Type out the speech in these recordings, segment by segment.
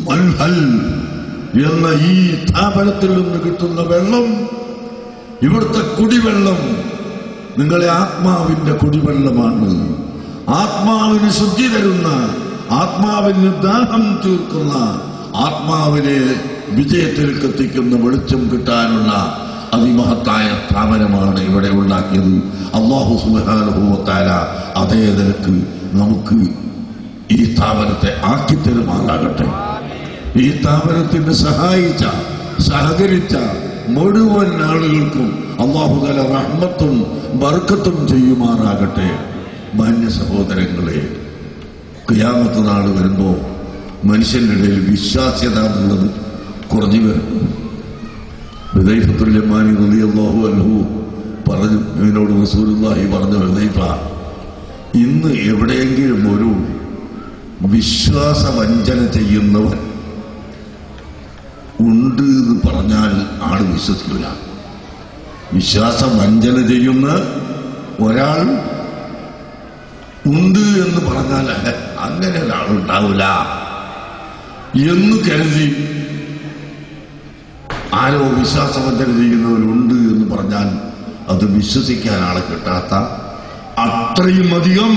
മൻഹൽ എന്ന ഈ സ്ഥാപനത്തിൽ നിന്ന് കിട്ടുന്ന വെള്ളം, ഇവിടുത്തെ കുടിവെള്ളം നിങ്ങളെ ആത്മാവിന്റെ കുടിവെള്ളമാണ്. ആത്മാവിന് ശുദ്ധി തരുന്ന, ആത്മാവിന് ദാഹം തീർക്കുന്ന, ആത്മാവിനെ വിജയത്തിലേക്ക് എത്തിക്കുന്ന വെളിച്ചം കിട്ടാനുള്ള അതിമഹത്തായ സ്ഥാപനമാണ് ഇവിടെ ഉണ്ടാക്കിയത്. അല്ലാഹു സുബ്ഹാനഹു വ തആല അതേ നിലക്ക് നമുക്ക് ഈ സ്ഥാപനത്തെ ആക്കിത്തരുമാറാകട്ടെ. ഈ സ്ഥാപനത്തിന് സഹകരിച്ച മുഴുവൻ ആളുകൾക്കും അല്ലാഹു തആല റഹ്മത്തും ബർക്കത്തും ചെയ്യുമാറാകട്ടെ. മാന്യ സഹോദരങ്ങളെ, ഖിയാമത്ത് നാൾ വരുമ്പോൾ മനുഷ്യന്റെ ഇടയിൽ വിശ്വാസ്യത എന്നുള്ളത് കുറഞ്ഞു വരും. ഹുദൈഫത്തുൽ യമാനി റളിയല്ലാഹു അൻഹു പറഞ്ഞു, ഇതിനോട് റസൂലുള്ളാഹി പറഞ്ഞു, ഹുദൈഫ, ഇന്ന് എവിടെയെങ്കിലും ഒരു വിശ്വാസവഞ്ചന ചെയ്യുന്നവൻ ഉണ്ട് എന്ന് പറഞ്ഞാൽ ആള് വിശ്വസിക്കില്ല. വിശ്വാസവഞ്ചന ചെയ്യുന്ന ഒരാൾ ഉണ്ട് എന്ന് പറഞ്ഞാൽ അങ്ങനെ ഒരാളുണ്ടാവില്ല എന്ന് കരുതി ആരോ വിശ്വാസവഞ്ചന ചെയ്യുന്നവരുണ്ട് എന്ന് പറഞ്ഞാൽ അത് വിശ്വസിക്കാൻ ആളെ കിട്ടാത്ത അത്രയും അധികം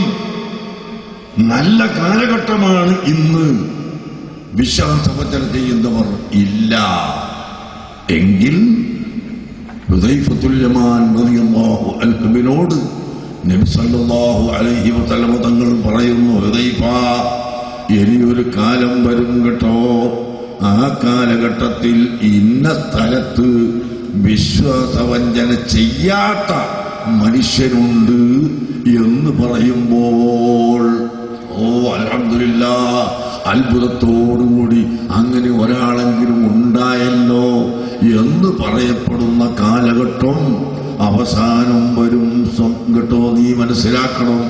നല്ല കാലഘട്ടമാണ് ഇന്ന്. വിശ്വാസവഞ്ചന ചെയ്യുന്നവർ ഇല്ല എങ്കിൽ ഹുദൈഫത്തുൽ യമാൻ റളിയല്ലാഹു അൻഹുവിനോട് നബി സല്ലല്ലാഹു അലൈഹി വസല്ലം തങ്ങൾ പറയുന്നു, ഹുദൈഫ, ഇനിയൊരു കാലം വരും കേട്ടോ, ആ കാലഘട്ടത്തിൽ ഇന്ന സ്ഥലത്ത് വിശ്വാസവഞ്ചന ചെയ്യാത്ത മനുഷ്യനുണ്ട് എന്ന് പറയുമ്പോൾ, ഓ അൽഹംദുലില്ലാഹ്, അത്ഭുതത്തോടുകൂടി അങ്ങനെ ഒരാളെങ്കിലും ഉണ്ടായല്ലോ എന്ന് പറയപ്പെടുന്ന കാലഘട്ടം അവസാനം വരും കേട്ടോ. നീ മനസ്സിലാക്കണം.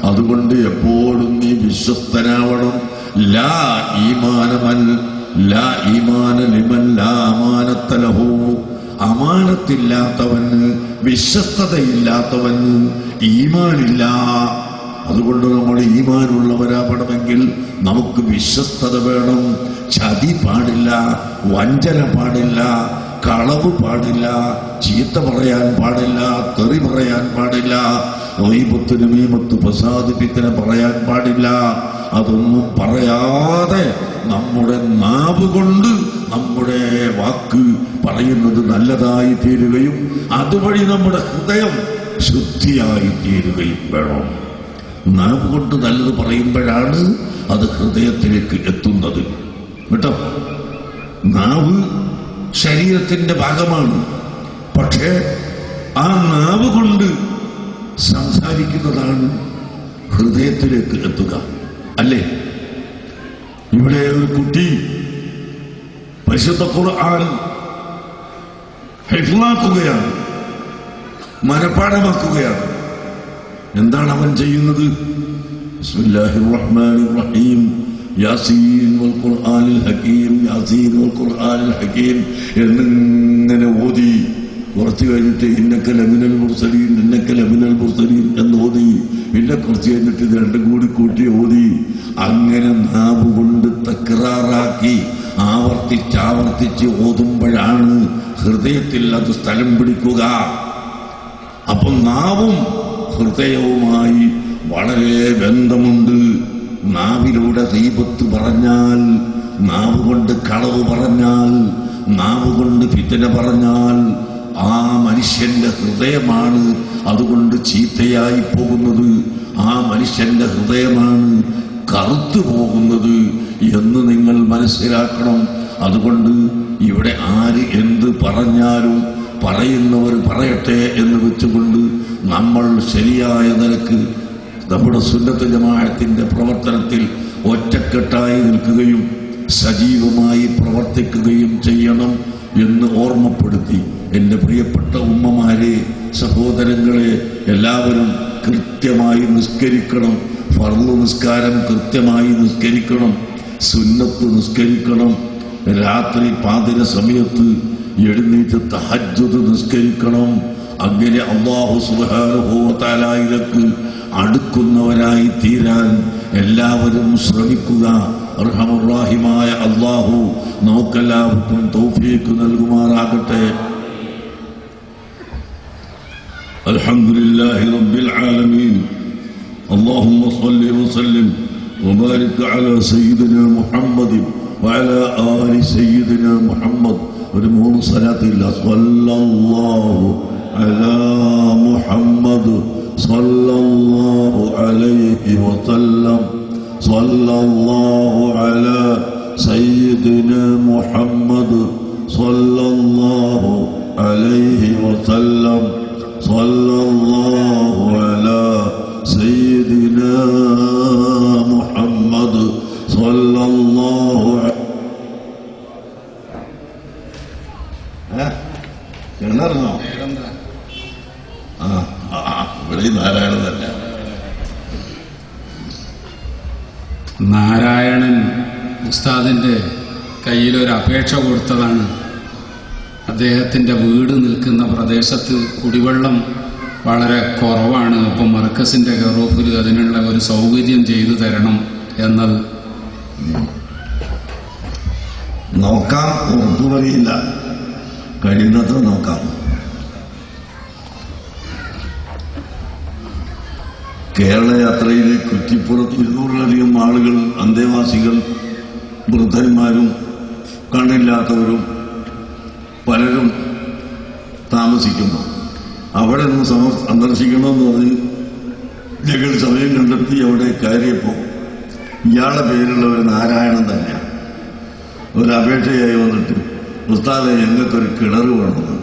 അതുകൊണ്ട് എപ്പോഴും നീ വിശ്വസ്തനാവണം. ലാ ഈമാന ലിമൻ ലാ അമാനത്ത ലഹു. അമാനത്തില്ലാത്തവന്, വിശ്വസ്തതയില്ലാത്തവന് ഈമാനില്ല. അതുകൊണ്ട് നമ്മൾ ഈമാനുള്ളവരാവണമെങ്കിൽ നമുക്ക് വിശ്വസ്തത വേണം. ചതി പാടില്ല, വഞ്ചന പാടില്ല, കളവ് പാടില്ല, ചീത്ത പറയാൻ പാടില്ല, തെറി പറയാൻ പാടില്ല, ഗീബത്ത്, നമീമത്ത്, ഫസാദ്, ഫിത്ന പറയാൻ പാടില്ല. അതൊന്നും പറയാതെ നമ്മുടെ നാവ് കൊണ്ട് നമ്മുടെ വാക്ക് പറയുന്നത് നല്ലതായി തീരുകയും അതുവഴി നമ്മുടെ ഹൃദയം ശുദ്ധിയായി തീരുകയും വേണം. നാവ് കൊണ്ട് നല്ലത് പറയുമ്പോഴാണ് അത് ഹൃദയത്തിലേക്ക് എത്തുന്നത് കേട്ടോ. നാവ് ശരീരത്തിന്റെ ഭാഗമാണ്, പക്ഷേ ആ നാവ് കൊണ്ട് സംസാരിക്കുന്നതാണ് ഹൃദയത്തിലേക്ക് എത്തുക, അല്ലേ? ഇവിടെ ഒരു കുട്ടി പരിശുദ്ധ ഖുർആൻ ഹിഫ്ളാക്കുകയാണ്, മനപ്പാഠമാക്കുകയാണ്. എന്താണ് അവൻ ചെയ്യുന്നത്? ബിസ്മില്ലാഹിർ റഹ്മാനിർ റഹീം, യാസീൻ വൽ ഖുർആനിൽ ഹകീം, യാസീൻ വൽ ഖുർആനിൽ ഹകീം എന്നിങ്ങനെ ഓതി. കുറച്ച് കഴിഞ്ഞിട്ട് ഇന്നക ലമിനൽ മുർസലീൻ, ഇന്നക ലമിനൽ മുർസലീൻ എന്ന് ഓതി. പിന്നെ കുറച്ച് കഴിഞ്ഞിട്ട് ഇത് രണ്ടും കൂടി കൂട്ടി ഓതി. അങ്ങനെ നാവ് കൊണ്ട് തക്രാറാക്കി ആവർത്തിച്ച് ഓതുമ്പോഴാണ് ഹൃദയത്തിൽ അത് സ്ഥലം പിടിക്കുക. അപ്പം നാവും ഹൃദയവുമായി വളരെ ബന്ധമുണ്ട്. നാവിലൂടെ ഗീബത്ത് പറഞ്ഞാൽ, നാവ് കൊണ്ട് കളവ് പറഞ്ഞാൽ, നാവ് കൊണ്ട് ഫിത്ന പറഞ്ഞാൽ ആ മനുഷ്യന്റെ ഹൃദയമാണ് അതുകൊണ്ട് ചീത്തയായി പോകുന്നത്. ആ മനുഷ്യന്റെ ഹൃദയമാണ് കറുത്തു പോകുന്നത് എന്ന് നിങ്ങൾ മനസ്സിലാക്കണം. അതുകൊണ്ട് ഇവിടെ ആര് എന്ത് പറഞ്ഞാലും പറയുന്നവർ പറയട്ടെ എന്ന് വെച്ചുകൊണ്ട് നമ്മൾ ശരിയായ നിലക്ക് നമ്മുടെ സുന്നത്ത് ജമാഅത്തിന്റെ പ്രവർത്തനത്തിൽ ഒറ്റക്കെട്ടായി നിൽക്കുകയും സജീവമായി പ്രവർത്തിക്കുകയും ചെയ്യണം എന്ന് ഓർമ്മപ്പെടുത്തി എൻ്റെ പ്രിയപ്പെട്ട ഉമ്മമാരെ, സഹോദരങ്ങളെ, എല്ലാവരും കൃത്യമായി നിസ്കരിക്കണം. ഫർള് നിസ്കാരം കൃത്യമായി നിസ്കരിക്കണം, സുന്നത്ത് നിസ്കരിക്കണം. രാത്രി പാതിര സമയത്ത് എഴുന്നേറ്റ് തഹജ്ജുദ് നിസ്കരിക്കണം. അങ്ങനെ അല്ലാഹു സുബ്ഹാനഹു വ തആലയിലേക്ക് അടുക്കുന്നവരായി തീരാൻ എല്ലാവരും ശ്രമിക്കുക. അർഹമുർ റഹീമായ അല്ലാഹ് അല്ലാഹു നമുക്കെല്ലാവർക്കും തൗഫീഖ് നൽകുമാറാകട്ടെ. അൽഹംദുലില്ലാഹി റബ്ബിൽ ആലമീൻ. اللهم صل وسلم وبارك على سيدنا محمد وعلى آل سيدنا محمد. ഒരു 3 സ്വലാത്തില്ല. സല്ലല്ലാഹു അലാ മുഹമ്മദ് സല്ലല്ലാഹു അലൈഹി വസല്ലം സല്ലല്ലാഹു അലാ സയ്യിദിനാ മുഹമ്മദ് സല്ലല്ലാഹു അലൈഹി വസല്ലം സല്ലല്ലാഹു അലാ സയ്യിദിനാ മുഹമ്മദ് സല്ലല്ലാഹു കിണറിനോ? ഇവിടെ നാരായണനല്ല. നാരായണൻ ഉസ്താദിൻ്റെ കയ്യിലൊരു അപേക്ഷ കൊടുത്തതാണ്. അദ്ദേഹത്തിൻ്റെ വീട് നിൽക്കുന്ന പ്രദേശത്ത് കുടിവെള്ളം വളരെ കുറവാണ്. അപ്പം മർക്കസിൻ്റെ കെറോഫിൽ അതിനുള്ള ഒരു സൗകര്യം ചെയ്തു തരണം എന്നത്. നോക്കാം, ഉറപ്പു പറയില്ല, കഴിയുന്നത്ര നോക്കാം. കേരള യാത്രയിൽ കുറ്റിപ്പുറത്ത് 200-ലധികം ആളുകൾ, അന്തേവാസികൾ, വൃദ്ധന്മാരും കണ്ണില്ലാത്തവരും പലരും താമസിക്കുന്നു. അവിടെ നിന്ന് സന്ദർശിക്കണമെന്ന് പറഞ്ഞ് ഞങ്ങൾ സമയം കണ്ടെത്തി അവിടെ കയറിയപ്പോൾ ഇയാളുടെ പേരുള്ള ഒരു നാരായണൻ തന്നെയാണ് ഒരു അപേക്ഷയായി വന്നിട്ട്, ഉസ്താദെ ഞങ്ങൾക്കൊരു കിണർ വേണമെന്ന്.